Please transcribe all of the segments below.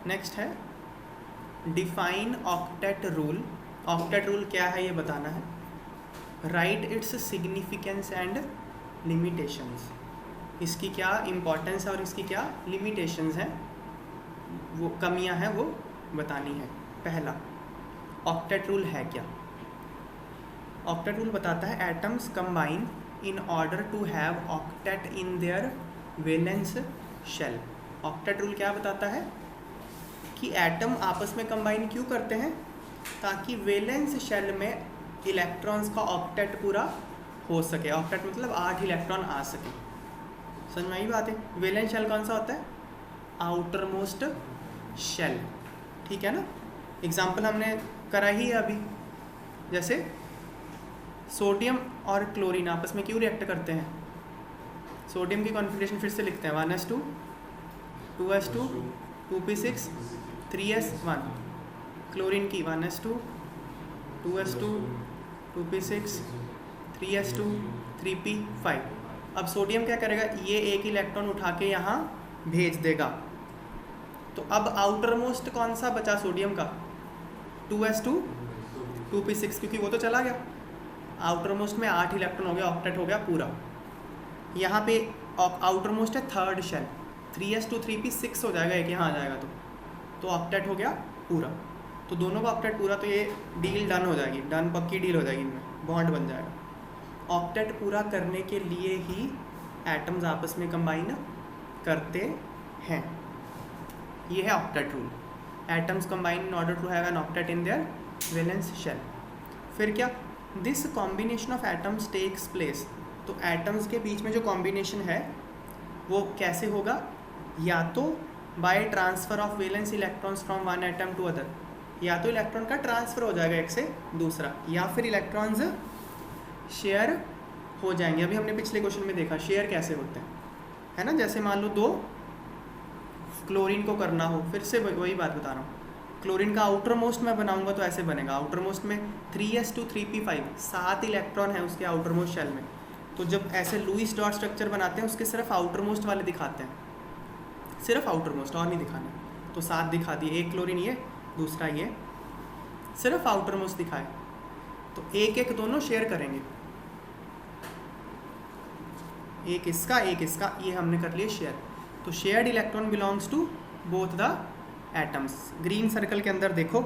Next है define octet rule. Octet rule क्या है ये बताना है। Right its significance and limitations. इसकी क्या इम्पोर्टेंस है और इसकी क्या लिमिटेशंस हैं, वो कमियां हैं, वो बतानी है। पहला, ऑक्टेट रूल है क्या। ऑक्टेट रूल बताता है atoms combine in order to have octet in their valence shell. Octet rule क्या बताता है कि एटम आपस में कंबाइन क्यों करते हैं, ताकि वैलेंस शेल में इलेक्ट्रॉन्स का ऑक्टेट पूरा हो सके। ऑक्टेट मतलब 8 इलेक्ट्रॉन आ सके। समझ में आई बात है। वैलेंस शेल कौन सा होता है, आउटर मोस्ट शेल, ठीक है ना। एग्जाम्पल हमने करा ही है अभी, जैसे सोडियम और क्लोरीन आपस में क्यों रिएक्ट करते हैं। सोडियम की कॉन्फ़िगरेशन फिर से लिखते हैं 1s2 2s2 2p6 3s1। Chlorine की 1s2 2s2 2p6 3s2 3p5। अब सोडियम क्या करेगा, ये एक इलेक्ट्रॉन उठा के यहाँ भेज देगा। तो अब आउटर मोस्ट कौन सा बचा सोडियम का, 2s2 2p6, क्योंकि वो तो चला गया। आउटर मोस्ट में 8 इलेक्ट्रॉन हो गया, ऑक्टेट हो गया पूरा। यहाँ पे आउटर मोस्ट है थर्ड शेल, 3s2 3p6 हो जाएगा, एक यहाँ आ जाएगा तो ऑक्टेट हो गया पूरा। तो दोनों का ऑक्टेट पूरा, तो ये डील डन हो जाएगी, डन पक्की डील हो जाएगी, इनमें बॉन्ड बन जाएगा। ऑक्टेट पूरा करने के लिए ही एटम्स आपस में कंबाइन करते हैं। ये है octet rule. Atoms combine in order to have an octet in their valence shell. फिर क्या, this combination of atoms takes place. तो एटम्स के बीच में जो कॉम्बिनेशन है वो कैसे होगा, या तो by transfer of valence electrons from one atom to other, या तो इलेक्ट्रॉन का ट्रांसफ़र हो जाएगा एक से दूसरा, या फिर इलेक्ट्रॉन्स शेयर हो जाएंगे। अभी हमने पिछले क्वेश्चन में देखा शेयर कैसे होते हैं, है ना। जैसे मान लो 2 क्लोरीन को करना हो, फिर से वही बात बता रहा हूँ। क्लोरीन का आउटर मोस्ट मैं बनाऊंगा तो ऐसे बनेगा। आउटर मोस्ट में 3s2 3p5 7 इलेक्ट्रॉन है उसके आउटर मोस्ट शेल में। तो जब ऐसे लुईस डॉट स्ट्रक्चर बनाते हैं उसके सिर्फ आउटर मोस्ट वाले दिखाते हैं, सिर्फ आउटर मोस्ट, और नहीं दिखाने। तो 7 दिखा दिए, एक क्लोरीन ये, दूसरा ये, सिर्फ आउटर मोस्ट दिखाए। तो एक एक दोनों शेयर करेंगे, एक इसका एक इसका, ये हमने कर लिए शेयर। तो shared electron belongs to both the atoms. Green circle के अंदर देखो,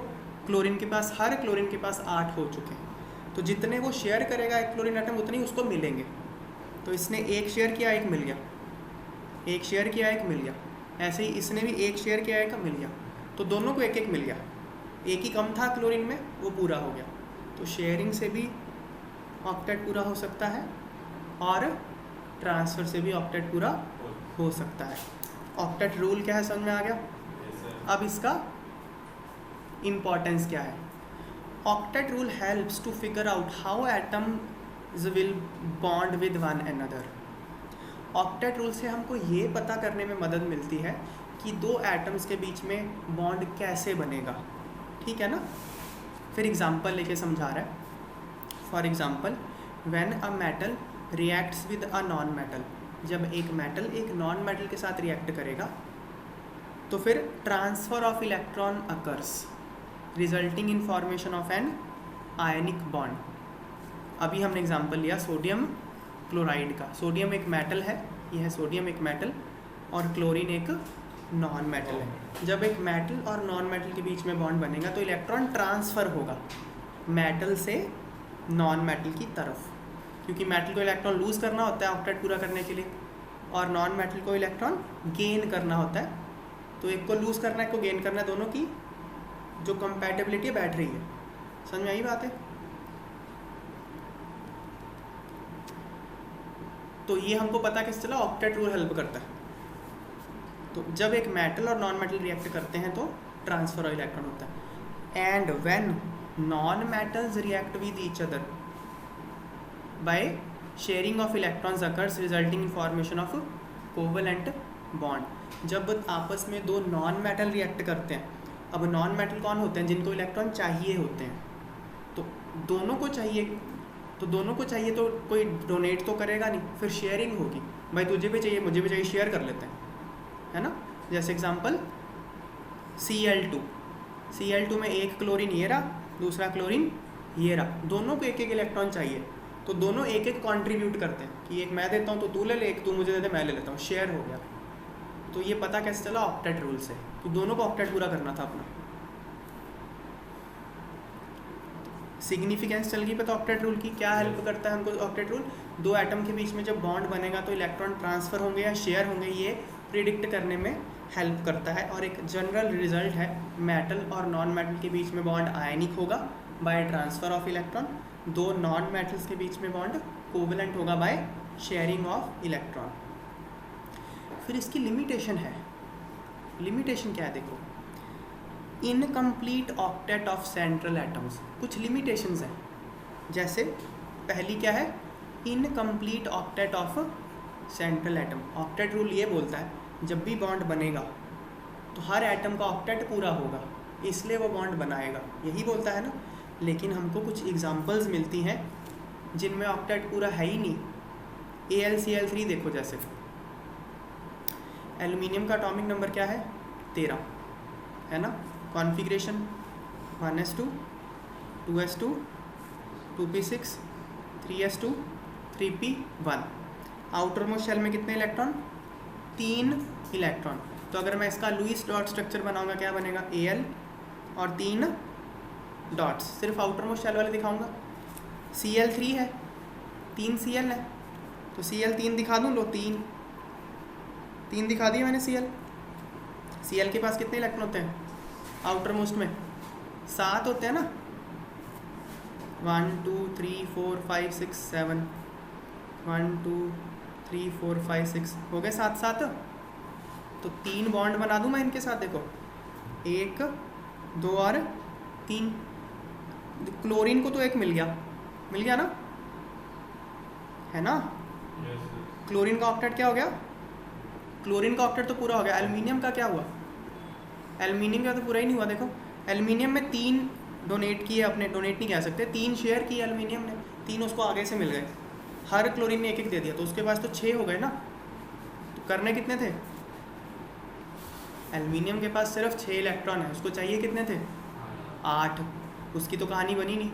क्लोरीन के पास, हर क्लोरीन के पास 8 हो चुके हैं। तो जितने वो शेयर करेगा एक क्लोरीन एटम, उतने ही उसको मिलेंगे। तो इसने एक शेयर किया, एक मिल गया, एक शेयर किया, एक मिल गया। ऐसे ही इसने भी एक शेयर किया, एक मिल गया। तो दोनों को एक एक मिल गया। एक ही कम था क्लोरीन में, वो पूरा हो गया। तो शेयरिंग से भी ऑक्टेट पूरा हो सकता है और ट्रांसफ़र से भी ऑक्टेट पूरा हो सकता है। ऑक्टेट रूल क्या है, समझ में आ गया। अब इसका इम्पॉर्टेंस क्या है। Octet rule helps to figure out how atoms will bond with one another. Octet rule से हमको ये पता करने में मदद मिलती है कि 2 एटम्स के बीच में बॉन्ड कैसे बनेगा, ठीक है ना। फिर एग्जांपल लेके समझा रहा है। For example, when a metal reacts with a non metal. जब एक मेटल एक नॉन मेटल के साथ रिएक्ट करेगा तो फिर transfer of electron occurs resulting in formation of an ionic bond. अभी हमने एग्जांपल लिया सोडियम क्लोराइड का। सोडियम एक मेटल है, यह है सोडियम एक मेटल, और क्लोरीन एक नॉन मेटल है। जब एक मेटल और नॉन मेटल के बीच में बॉन्ड बनेगा तो इलेक्ट्रॉन ट्रांसफ़र होगा मेटल से नॉन मेटल की तरफ, क्योंकि मेटल को इलेक्ट्रॉन लूज़ करना होता है ऑक्टेट पूरा करने के लिए, और नॉन मेटल को इलेक्ट्रॉन गेन करना होता है। तो एक को लूज़ करना है, एक को गेन करना है, दोनों की जो कंपैटिबिलिटी बैठ रही है। समझ में आई बात है। तो ये हमको पता कैसे चला, ऑक्टेट रूल हेल्प करता है। तो जब एक मेटल और नॉन मेटल रिएक्ट करते हैं तो ट्रांसफर ऑफ इलेक्ट्रॉन होता है। And when non metals react with each other by sharing of electrons occurs resulting in formation of covalent bond. जब आपस में 2 नॉन मेटल रिएक्ट करते हैं, अब नॉन मेटल कौन होते हैं, जिनको इलेक्ट्रॉन चाहिए होते हैं। तो दोनों को चाहिए तो कोई डोनेट तो करेगा नहीं, फिर शेयरिंग होगी। भाई तुझे भी चाहिए, मुझे भी चाहिए, शेयर कर लेते हैं, है ना। जैसे एग्जांपल Cl2 में एक क्लोरीन ये रहा, दूसरा क्लोरीन ये रहा, दोनों को एक एक इलेक्ट्रॉन चाहिए, तो दोनों एक एक कंट्रीब्यूट करते हैं कि एक मैं देता हूँ तो तू ले ले, एक तू मुझे दे दे मैं ले लेता हूँ, शेयर हो गया। तो ये पता कैसे चला? ऑक्टेट रूल से, तो दोनों को ऑक्टेट पूरा करना था अपना। सिग्निफिकेंस चल गई पता ऑक्टेट रूल की। क्या हेल्प करता है हमको ऑक्टेट रूल? दो एटम के बीच में जब बॉन्ड बनेगा तो इलेक्ट्रॉन ट्रांसफ़र होंगे या शेयर होंगे, ये प्रिडिक्ट करने में हेल्प करता है। और एक जनरल रिजल्ट है, मेटल और नॉन मेटल के बीच में बॉन्ड आयनिक होगा बाय ट्रांसफ़र ऑफ इलेक्ट्रॉन, दो नॉन मेटल्स के बीच में बॉन्ड कोवेलेंट होगा बाय शेयरिंग ऑफ इलेक्ट्रॉन। फिर इसकी लिमिटेशन है। लिमिटेशन क्या है देखो, incomplete octet of central atoms, कुछ लिमिटेशंस हैं। जैसे पहली क्या है? Incomplete octet of central atom. Octet rule ये बोलता है जब भी बॉन्ड बनेगा तो हर एटम का ऑक्टेट पूरा होगा, इसलिए वो बॉन्ड बनाएगा, यही बोलता है ना। लेकिन हमको कुछ एग्जांपल्स मिलती हैं जिनमें ऑक्टेट पूरा है ही नहीं। AlCl3 देखो, जैसे एल्युमिनियम का एटॉमिक नंबर क्या है? 13 है ना। Configuration 1s2 2s2 2p6 3s2 3p1। Outer most shell में कितने इलेक्ट्रॉन? 3 इलेक्ट्रॉन। तो अगर मैं इसका लुईस डॉट स्ट्रक्चर बनाऊंगा क्या बनेगा? Al और 3 डॉट्स, सिर्फ आउटर मोस्ट शेल वाले दिखाऊंगा। Cl3 है, 3 Cl है, तो Cl 3 दिखा दूँ? लो 3 दिखा दिया मैंने। Cl के पास कितने इलेक्ट्रॉन होते हैं आउटर मोस्ट में? 7 होते हैं ना। 1 2 3 4 5 6 7 1 2 3 4 5 6 हो गए 7। तो 3 बॉन्ड बना दूं मैं इनके साथ, देखो 1 2 और 3। क्लोरीन को तो एक मिल गया ना, है ना। क्लोरीन का ऑक्टेट क्या हो गया? क्लोरीन का ऑक्टेट तो पूरा हो गया। एल्युमिनियम का क्या हुआ? एल्युमिनियम का तो पूरा ही नहीं हुआ। देखो एल्युमिनियम में 3 डोनेट किए, अपने डोनेट नहीं कह सकते, 3 शेयर किए एल्युमिनियम ने, 3 उसको आगे से मिल गए, हर क्लोरीन ने एक एक दे दिया, तो उसके पास तो 6 हो गए ना। तो करने कितने थे? एल्युमिनियम के पास सिर्फ 6 इलेक्ट्रॉन है, उसको चाहिए कितने थे? 8। उसकी तो कहानी बनी नहीं,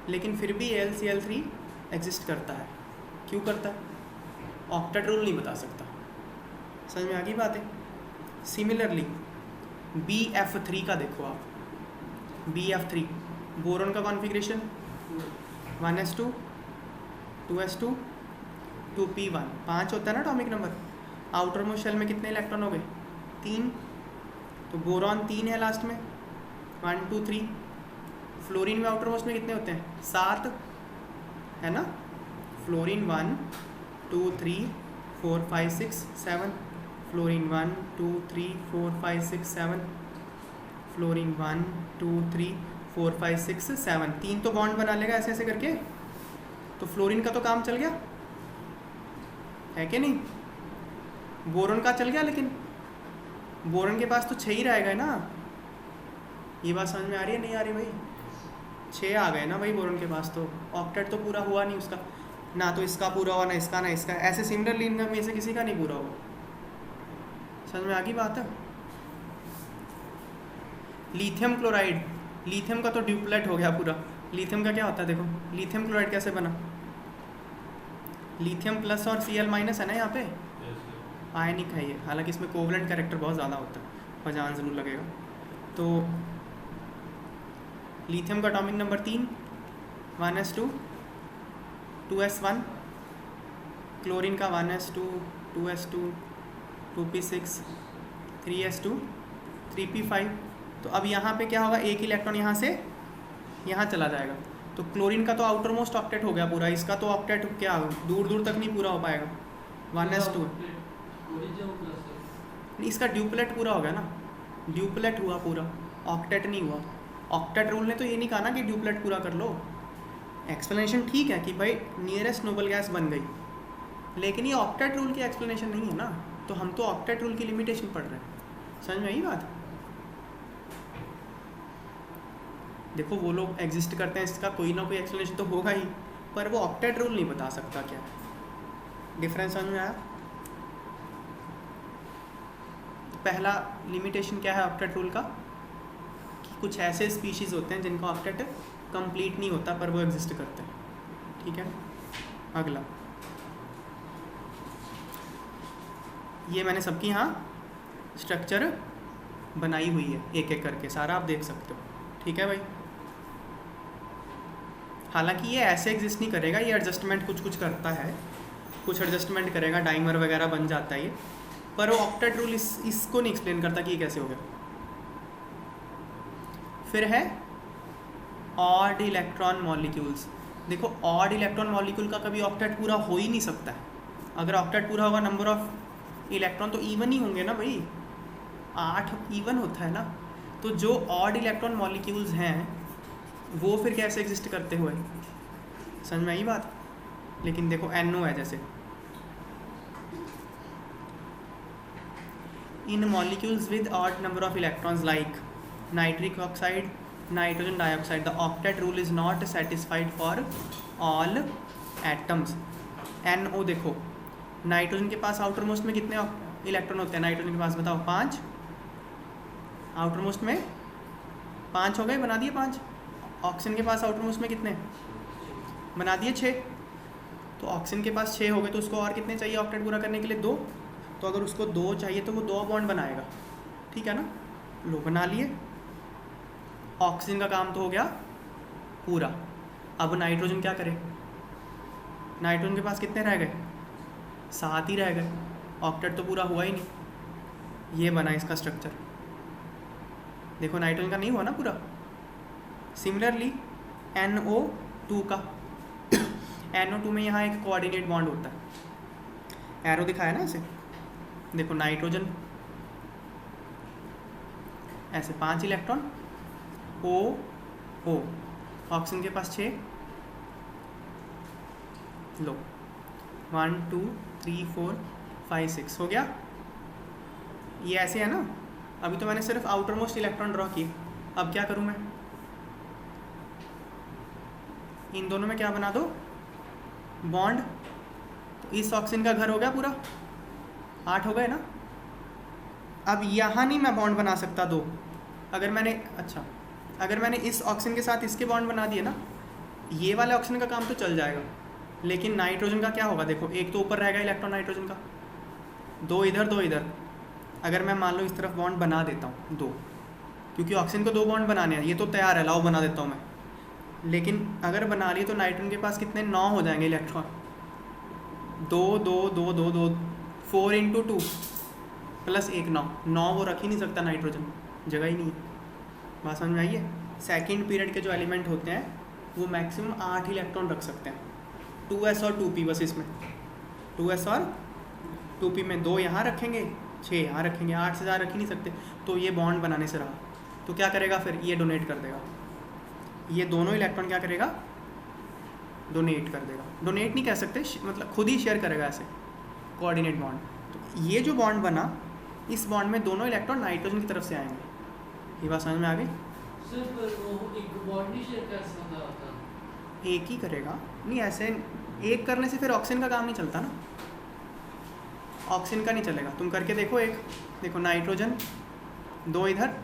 लेकिन फिर भी AlCl3 एग्जिस्ट करता है। क्यों करता है? ऑक्टेट रूल नहीं बता सकता। समझ में आ गई बात है। सिमिलरली BF3 का देखो आप, BF3 बोरोन का कॉन्फ़िगरेशन 1s2 2s2 2p1, 5 होता है ना atomic number. Outermost shell में कितने इलेक्ट्रॉन हो गए? 3। तो बोरॉन 3 है लास्ट में, 1 2 3। फ्लोरीन में आउटर मोस्ट में कितने होते हैं? 7 है ना। Fluorine 1 2 3 4 5 6 7, fluorine 1 2 3 4 5 6 7, fluorine 1 2 3 4 5 6 7। 3 तो बॉन्ड बना लेगा ऐसे ऐसे करके, तो फ्लोरीन का तो काम चल गया, है कि नहीं। बोरोन का चल गया, लेकिन बोरोन के पास तो 6 ही रहेगा ना। ये बात समझ में आ रही है नहीं आ रही भाई? 6 आ गए ना भाई बोरोन के पास, तो ऑक्टेट तो पूरा हुआ नहीं उसका, ना तो इसका पूरा हुआ, ना इसका, ना इसका। ऐसे सिमिलरली इनका में से किसी का नहीं पूरा हुआ। समझ में आ गई बात है। लिथियम क्लोराइड, लिथियम का तो ड्यूप्लेट हो गया पूरा। लिथियम का क्या होता है देखो, लिथियम क्लोराइड कैसे बना? लिथियम प्लस और Cl माइनस है ना यहाँ पे, आयनिक है ये। हालांकि इसमें कोवलेंट कैरेक्टर बहुत ज़्यादा होता है, पहचान ज़रूर लगेगा। तो लिथियम का atomic number 3, 1s2 2s1। Chlorine का 1s2 2s2 2p6 3s2 3p5। तो अब यहाँ पे क्या होगा? एक इलेक्ट्रॉन यहाँ से यहाँ चला जाएगा, तो क्लोरीन का तो आउटर मोस्ट ऑक्टेट हो गया पूरा, इसका तो ऑक्टेट क्या दूर दूर तक नहीं पूरा हो पाएगा। 1s2 इसका ड्यूप्लेट पूरा हो गया ना, ड्यूप्लेट हुआ पूरा, ऑक्टेट नहीं हुआ। ऑक्टेट रूल ने तो ये नहीं कहा ना कि ड्यूप्लेट पूरा कर लो। एक्सप्लेनेशन ठीक है कि भाई नियरेस्ट नोबल गैस बन गई, लेकिन ये ऑक्टेट रूल की एक्सप्लेनेशन नहीं है ना। तो हम तो ऑक्टेट रूल की लिमिटेशन पढ़ रहे हैं। समझ में आई बात? देखो वो लोग एग्जिस्ट करते हैं, इसका कोई ना कोई एक्सप्लेनेशन तो होगा ही, पर वो ऑक्टेट रूल नहीं बता सकता क्या है। डिफरेंस समझ में आया? पहला लिमिटेशन क्या है ऑक्टेट रूल का, कि कुछ ऐसे स्पीशीज़ होते हैं जिनका ऑक्टेट कंप्लीट नहीं होता पर वो एग्जिस्ट करते हैं, ठीक है। अगला, ये मैंने सबकी यहाँ स्ट्रक्चर बनाई हुई है एक एक करके, सारा आप देख सकते हो, ठीक है भाई। हालांकि ये ऐसे एग्जिस्ट नहीं करेगा, ये एडजस्टमेंट कुछ कुछ करता है, कुछ एडजस्टमेंट करेगा, डाइमर वगैरह बन जाता है ये, पर वो ऑक्टेट रूल इसको नहीं एक्सप्लेन करता कि ये कैसे हो गया। फिर है ऑड इलेक्ट्रॉन मॉलिक्यूल्स। देखो ऑड इलेक्ट्रॉन मॉलिक्यूल का कभी ऑक्टेट पूरा हो ही नहीं सकता है। अगर ऑक्टेट पूरा होगा नंबर ऑफ इलेक्ट्रॉन तो इवन ही होंगे ना भाई, 8 इवन होता है ना। तो जो ऑड इलेक्ट्रॉन मॉलिक्यूल्स हैं वो फिर कैसे एग्जिस्ट करते हुए, समझ में आई बात। लेकिन देखो NO है, जैसे in molecules with odd number of electrons like nitric oxide, nitrogen dioxide, the octet rule is not satisfied for all atoms. NO देखो, नाइट्रोजन के पास आउटर मोस्ट में कितने इलेक्ट्रॉन होते हैं नाइट्रोजन के पास, बताओ 5। आउटर मोस्ट में 5 हो गए, बना दिए 5। ऑक्सीजन के पास आउटर मोस्ट में कितने, बना दिए 6। तो ऑक्सीजन के पास 6 हो गए, तो उसको और कितने चाहिए ऑक्टेट पूरा करने के लिए, 2। तो अगर उसको 2 चाहिए तो वो 2 बॉन्ड बनाएगा, ठीक है ना। लो बना लिए, ऑक्सीजन का काम तो हो गया पूरा। अब नाइट्रोजन क्या करे, नाइट्रोजन के पास कितने रह गए, 7 ही रह गए, ऑक्टेट तो पूरा हुआ ही नहीं। ये बना इसका स्ट्रक्चर, देखो नाइट्रोजन का नहीं हुआ ना पूरा। सिमिलरली NO2 का NO2 में यहाँ एक कोऑर्डिनेट बॉन्ड होता है, एरो दिखाया ना इसे, देखो नाइट्रोजन ऐसे 5 इलेक्ट्रॉन, O ऑक्सीजन के पास 6, लो 1 2 3 4 5 6 हो गया। ये ऐसे है ना। अभी तो मैंने सिर्फ आउटर मोस्ट इलेक्ट्रॉन ड्रॉ किए, अब क्या करूँ मैं, इन दोनों में क्या बना दो, बॉन्ड। तो इस ऑक्सीजन का घर हो गया पूरा, 8 हो गए ना। अब यहाँ नहीं मैं बॉन्ड बना सकता 2, अगर मैंने अगर मैंने इस ऑक्सीजन के साथ इसके बॉन्ड बना दिए ना, ये वाले ऑक्सीजन का काम तो चल जाएगा, लेकिन नाइट्रोजन का क्या होगा, देखो एक तो ऊपर रहेगा इलेक्ट्रॉन नाइट्रोजन का, 2 इधर 2 इधर। अगर मैं मान लो इस तरफ बॉन्ड बना देता हूँ 2, क्योंकि ऑक्सीजन को 2 बॉन्ड बनाने हैं, ये तो तैयार है, लाओ बना देता हूँ मैं। लेकिन अगर बना लिए तो नाइट्रोजन के पास कितने, 9 हो जाएंगे इलेक्ट्रॉन, 2 2 2 2 2 4 × 2 प्लस 1 9 वो रख ही नहीं सकता नाइट्रोजन, जगह ही नहीं है। बात समझ में आई है। सेकेंड पीरियड के जो एलिमेंट होते हैं वो मैक्सिमम 8 इलेक्ट्रॉन रख सकते हैं, 2s और 2p बस। इसमें 2s और 2p में 2 यहाँ रखेंगे, 6 यहाँ रखेंगे, 8 से ज़्यादा रख ही नहीं सकते। तो ये बॉन्ड बनाने से रहा, तो क्या करेगा फिर, ये डोनेट कर देगा, ये दोनों इलेक्ट्रॉन क्या करेगा, डोनेट कर देगा। डोनेट नहीं कह सकते, मतलब खुद ही शेयर करेगा ऐसे, कोऑर्डिनेट बॉन्ड। तो ये जो बॉन्ड बना, इस बॉन्ड में दोनों इलेक्ट्रॉन नाइट्रोजन की तरफ से आएंगे। ये बात समझ में आ गई। एक ही करेगा नहीं, ऐसे एक करने से फिर ऑक्सीजन का काम नहीं चलता ना, ऑक्सीजन का नहीं चलेगा। तुम करके देखो, एक देखो नाइट्रोजन 2 इधर,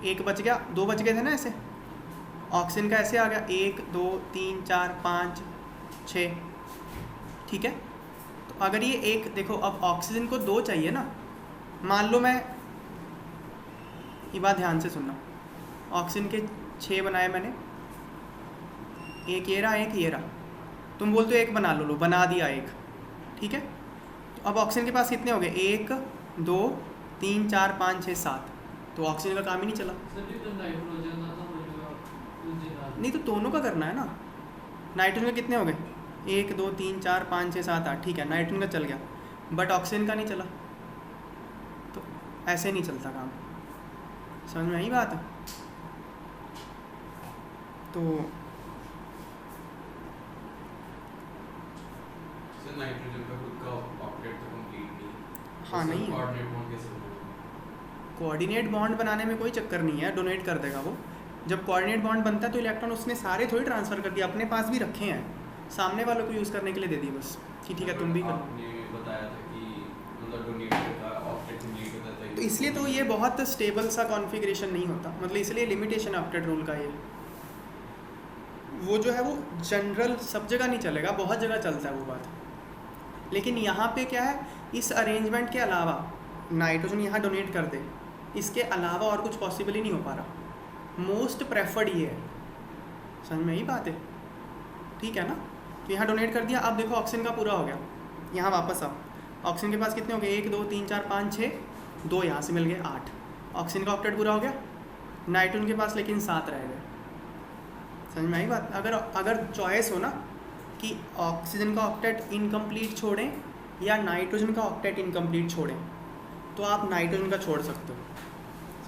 1 बच गया, 2 बच गए थे ना ऐसे, ऑक्सीजन का ऐसे आ गया 1 2 3 4 5 6, ठीक है। तो अगर ये एक देखो, अब ऑक्सीजन को 2 चाहिए ना, मान लो मैं, ये बात ध्यान से सुनना, ऑक्सीजन के 6 बनाए मैंने, एक ये रहा, एक ये रहा, तुम बोलते हो एक बना लो, बना दिया एक, ठीक है। तो अब ऑक्सीजन के पास कितने हो गए, 1 2 3 4 5 6 7, तो ऑक्सीजन का काम ही नहीं चला। नहीं तो दोनों का करना है ना। नाइट्रोजन के कितने हो गए, 1 2 3 4 5 6 7 8, ठीक है, नाइट्रोजन का चल गया, बट ऑक्सीजन का नहीं चला। तो ऐसे नहीं चलता काम, समझ में आई बात। तो नाइट्रोजन का खुद का ऑक्टेट तो कंप्लीट नहीं, हाँ नहीं है, कोऑर्डिनेट बॉन्ड कैसे होगा, कोऑर्डिनेट बॉन्ड बनाने में कोई चक्कर नहीं है, डोनेट कर देगा वो। जब कोऑर्डिनेट बॉन्ड बनता है तो इलेक्ट्रॉन उसने सारे थोड़ी ट्रांसफ़र कर दिया, अपने पास भी रखे हैं, सामने वालों को यूज़ करने के लिए दे दी बस कि ठीक है तुम भी करो। आपने बताया था कि मतलब डोनेट का ऑक्टेट कंप्लीट होता था तो इसलिए तो ये बहुत स्टेबल सा कॉन्फ़िगरेशन नहीं होता, मतलब इसलिए लिमिटेशन ऑक्टेट रूल का ये वो जो है वो जनरल सब जगह नहीं चलेगा, बहुत जगह चलता है वो बात। लेकिन यहाँ पे क्या है, इस अरेंजमेंट के अलावा नाइट्रोजन यहाँ डोनेट कर दे, इसके अलावा और कुछ पॉसिबल ही नहीं हो पा रहा। मोस्ट प्रेफर्ड ये है, समझ में यही बात है, ठीक है ना। तो यहाँ डोनेट कर दिया, अब देखो ऑक्सीजन का पूरा हो गया, यहाँ वापस आओ, ऑक्सीजन के पास कितने हो गए, 1 2 3 4 5 6, 2 यहाँ से मिल गए 8, ऑक्सीजन का ऑक्टेट पूरा हो गया। नाइट्रोजन के पास लेकिन 7 रह गए, समझ में आई बात। अगर चॉइस हो ना कि ऑक्सीजन का ऑक्टेट इनकम्प्लीट छोड़ें या नाइट्रोजन का ऑक्टेट इनकम्प्लीट छोड़ें, तो आप नाइट्रोजन का छोड़ सकते हो,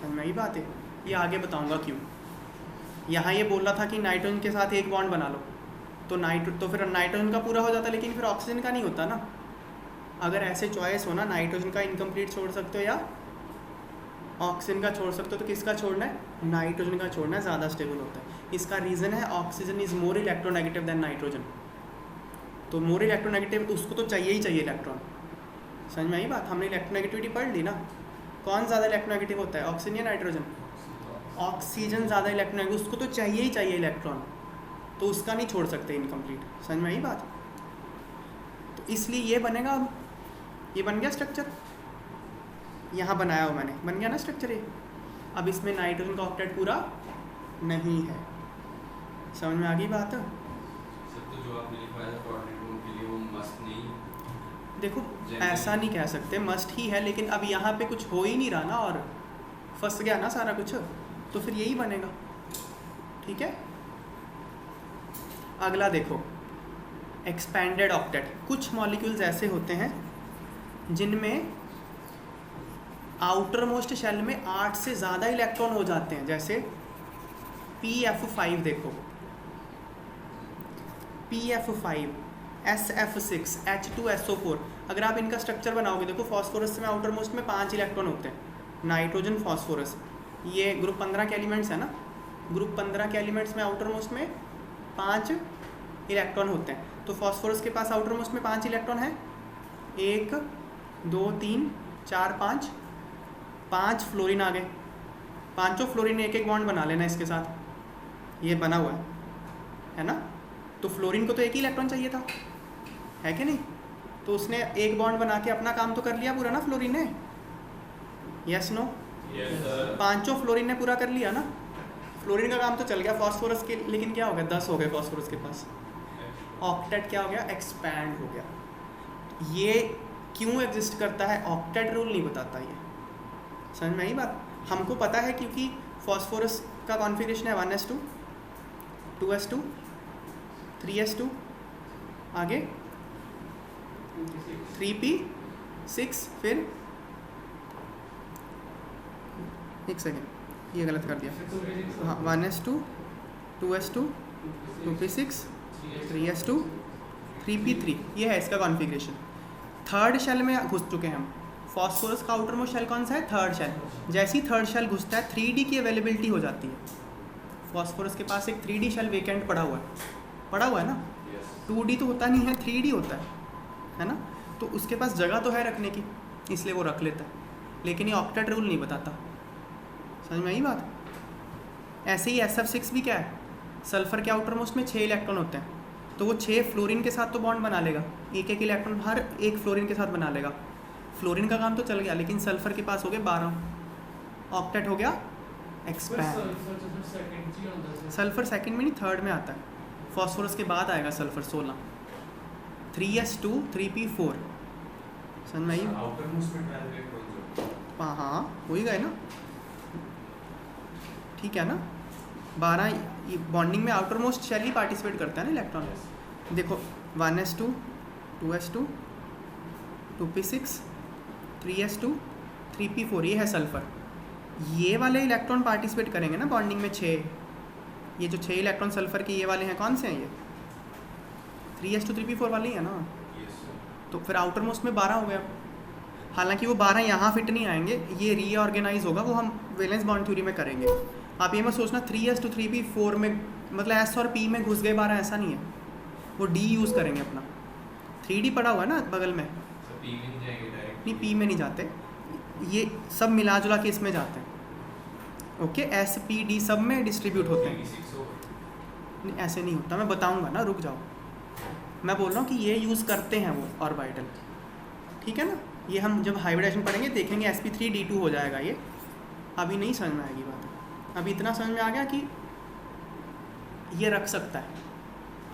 समझ में आई बात है। ये आगे बताऊंगा क्यों। यहाँ ये बोल रहा था कि नाइट्रोजन के साथ एक बॉन्ड बना लो, तो फिर नाइट्रोजन का पूरा हो जाता, लेकिन फिर ऑक्सीजन का नहीं होता ना। अगर ऐसे चॉइस हो ना, नाइट्रोजन का इनकम्प्लीट छोड़ सकते हो या ऑक्सीजन का छोड़ सकते हो, तो किसका छोड़ना है, नाइट्रोजन का छोड़ना है, ज़्यादा स्टेबल होता है। इसका रीज़न है oxygen is more electronegative than nitrogen. तो मोर इलेक्ट्रोनेगेटिव, तो उसको तो चाहिए ही चाहिए इलेक्ट्रॉन, समझ में आई बात। हमने इलेक्ट्रोनेगेटिविटी पढ़ ली ना, कौन ज़्यादा इलेक्ट्रोनेगेटिव होता है, ऑक्सीजन या नाइट्रोजन। ऑक्सीजन ज़्यादा इलेक्ट्रोनेगेटिव, उसको तो चाहिए ही चाहिए इलेक्ट्रॉन, तो उसका नहीं छोड़ सकते इनकम्प्लीट, समझ में आई बात। तो इसलिए ये बनेगा, अब ये बन गया स्ट्रक्चर, यहाँ बनाया हो मैंने, बन गया ना स्ट्रक्चर ये। अब इसमें नाइट्रोजन का ऑक्टेट पूरा नहीं है, समझ में आ गई बात। सर तो जो आपने लिखवाया था कोऑर्डिनेट के लिए वो मस्ट नहीं, देखो ऐसा नहीं कह सकते, मस्ट ही है, लेकिन अब यहाँ पे कुछ हो ही नहीं रहा ना, और फंस गया ना सारा कुछ, तो फिर यही बनेगा, ठीक है। अगला देखो, एक्सपैंडेड ऑक्टेट। कुछ मॉलिक्यूल्स ऐसे होते हैं जिनमें आउटर मोस्ट शेल में 8 से ज़्यादा इलेक्ट्रॉन हो जाते हैं, जैसे PF5 देखो, PF5, SF6, H2SO4। अगर आप इनका स्ट्रक्चर बनाओगे, देखो फॉस्फोरस में आउटर मोस्ट में 5 इलेक्ट्रॉन होते हैं, नाइट्रोजन फॉस्फोरस, ये ग्रुप 15 के एलिमेंट्स है ना, ग्रुप 15 के एलिमेंट्स में आउटर मोस्ट में 5 इलेक्ट्रॉन होते हैं। तो फॉस्फोरस के पास आउटर मोस्ट में 5 इलेक्ट्रॉन है, 1 2 3 4 5, 5 फ्लोरीन आ गए, पांचों फ्लोरीन एक एक बॉन्ड बना लेना इसके साथ, ये बना हुआ है ना। तो फ्लोरीन को तो एक ही इलेक्ट्रॉन चाहिए था, है कि नहीं, तो उसने एक बॉन्ड बना के अपना काम तो कर लिया पूरा ना फ्लोरीन ने, यस नो, पांचों फ्लोरीन ने पूरा कर लिया ना, फ्लोरीन का काम तो चल गया। फॉस्फोरस के लेकिन क्या हो गया, 10 हो गए फॉस्फोरस के पास, ऑक्टेट क्या हो गया, एक्सपैंड हो गया। ये क्यों एग्जिस्ट करता है, ऑक्टेट रूल नहीं बताता ये, समझ में आई बात। हमको पता है क्योंकि फॉस्फोरस का कॉन्फ़िगरेशन है 1s2, 2s2, 3s2, आगे 3p6, फिर एक सेकेंड ये गलत कर दिया, हाँ 1s2, 2s2, 2p6, 3s2, 3p3, ये है इसका कॉन्फ़िगरेशन। थर्ड शेल में घुस चुके हैं हम। फॉस्फोरस का आउटर मोस्ट शेल कौन सा है, थर्ड शेल। जैसे ही थर्ड शेल घुसता है 3D की अवेलेबिलिटी हो जाती है। फॉस्फोरस के पास एक 3D शेल वेकेंट पड़ा हुआ है ना, 2D तो होता नहीं है, 3D होता है ना, तो उसके पास जगह तो है रखने की, इसलिए वो रख लेता है, लेकिन ये ऑक्टेट रूल नहीं बताता, समझ में आई बात। ऐसे ही SF6 भी क्या है, सल्फर के आउटर मोस्ट में 6 इलेक्ट्रॉन होते हैं, तो वो 6 फ्लोरीन के साथ तो बॉन्ड बना लेगा, एक एक इलेक्ट्रॉन हर एक फ्लोरीन के साथ बना लेगा। फ्लोरीन का काम तो चल गया, लेकिन सल्फर के पास हो गए 12, ऑक्टेट हो गया एक्सपैंड। सल्फर सेकंड में नहीं, थर्ड में आता है, फॉस्फोरस के बाद आएगा सल्फर 16, 3s2, 3p4, समझ में आई। हाँ हो ही गए ना, ठीक है ना। 12 बॉन्डिंग में आउटर मोस्ट शेल ही पार्टिसिपेट करता है ना इलेक्ट्रॉन। देखो 1s2, 2s2, 2p6, 3s2, 3p4, ये है सल्फर। ये वाले इलेक्ट्रॉन पार्टिसिपेट करेंगे ना बॉन्डिंग में 6, ये जो 6 इलेक्ट्रॉन सल्फर के ये वाले हैं, कौन से हैं ये, 3s2, 3p4 वाले ही है ना। तो फिर आउटर मोस्ट में 12 हो गया। हालांकि वो 12 यहाँ फिट नहीं आएंगे, ये रीऑर्गेनाइज होगा, वो हम वैलेंस बॉन्ड थ्योरी में करेंगे। आप ये मत सोचना 3s2, 3p4 में मतलब s और p में घुस गए 12, ऐसा नहीं है, वो d यूज़ करेंगे अपना। 3D पड़ा हुआ है ना बगल में, नहीं p में नहीं जाते, ये सब मिला जुला के इसमें जाते हैं। ओके, एस पी डी सब में डिस्ट्रीब्यूट होते हैं। 86 होगा। नहीं, ऐसे नहीं होता, मैं बताऊंगा ना, रुक जाओ। मैं बोल रहा हूँ कि ये यूज़ करते हैं वो ऑर्बिटल, ठीक है ना। ये हम जब हाइब्रिडेशन पढ़ेंगे देखेंगे sp3d2 हो जाएगा ये, अभी नहीं समझ में आएगी बात। अभी इतना समझ में आ गया कि ये रख सकता है,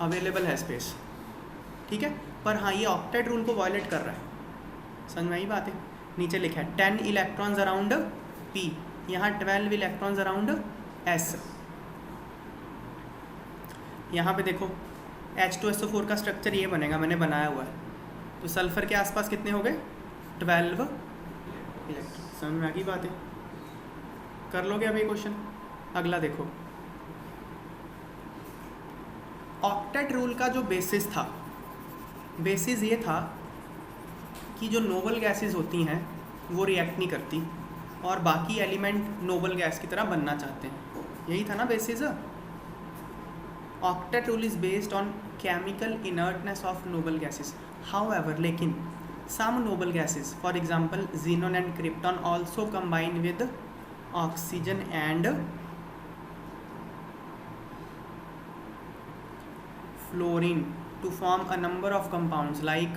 अवेलेबल है स्पेस, ठीक है। पर हाँ, ये ऑक्टेट रूल को वायलेट कर रहा है, समझ में आई बात है। नीचे लिखा है 10 इलेक्ट्रॉन्स अराउंड p, यहाँ 12 इलेक्ट्रॉन्स अराउंड s। यहाँ पे देखो H2SO4 का स्ट्रक्चर ये बनेगा, मैंने बनाया हुआ है। तो सल्फर के आसपास कितने हो गए? 12 इलेक्ट्रॉन। समझ में आ गई बात है, कर लोगे अभी क्वेश्चन। अगला देखो, ऑक्टेट रूल का जो बेसिस था, बेसिस ये था कि जो नोबल गैसेस होती हैं वो रिएक्ट नहीं करती और बाकी एलिमेंट नोबल गैस की तरह बनना चाहते हैं, यही था ना basis. Octet rule is based on chemical inertness of noble gases. However, लेकिन some noble gases, for example xenon and krypton, also combine with oxygen and fluorine to form a number of compounds like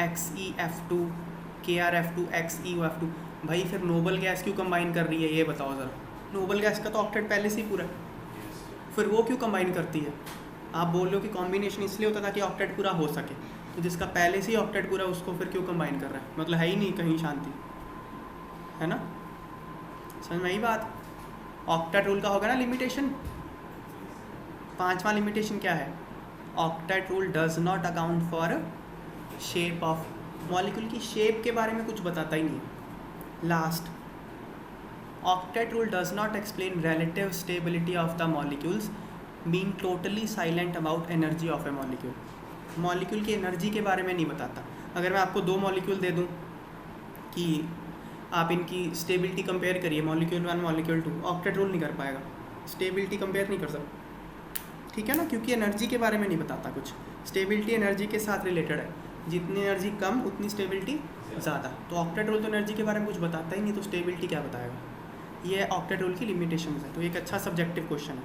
XeF2, KrF2, XeOF2। भाई फिर noble gas क्यों combine कर रही है ये बताओ ज़रा। नोबल गैस का तो ऑक्टेट पहले से ही पूरा है, फिर वो क्यों कंबाइन करती है? आप बोल रहे हो कि कॉम्बिनेशन इसलिए होता था कि ऑक्टेट पूरा हो सके, तो जिसका पहले से ही ऑक्टेट पूरा उसको फिर क्यों कंबाइन कर रहा है? मतलब है ही नहीं कहीं शांति, है ना। समझ में आई बात। ऑक्टेट रूल का होगा ना लिमिटेशन। 5वां लिमिटेशन क्या है? Octet rule does not account for shape of molecule. की शेप के बारे में कुछ बताता ही नहीं। Last, octet rule does not explain relative stability of the molecules being totally silent about energy of A molecule. Molecule की एनर्जी के बारे में नहीं बताता। अगर मैं आपको 2 मॉलिक्यूल दे दूं कि आप इनकी स्टेबिलिटी कंपेयर करिए, मॉलिक्यूल 1 मॉलिक्यूल 2, ऑक्टेट रूल नहीं कर पाएगा, स्टेबिलिटी कंपेयर नहीं कर सकता, ठीक है ना, क्योंकि एनर्जी के बारे में नहीं बताता कुछ। स्टेबिलिटी एनर्जी के साथ रिलेटेड है, जितनी एनर्जी कम उतनी स्टेबिलिटी ज़्यादा। तो ऑक्टेट रूल तो एनर्जी के बारे में कुछ बताता ही नहीं, तो स्टेबिलिटी क्या बताएगा। ये ऑक्टेट रूल की लिमिटेशंस है। तो एक अच्छा सब्जेक्टिव क्वेश्चन है।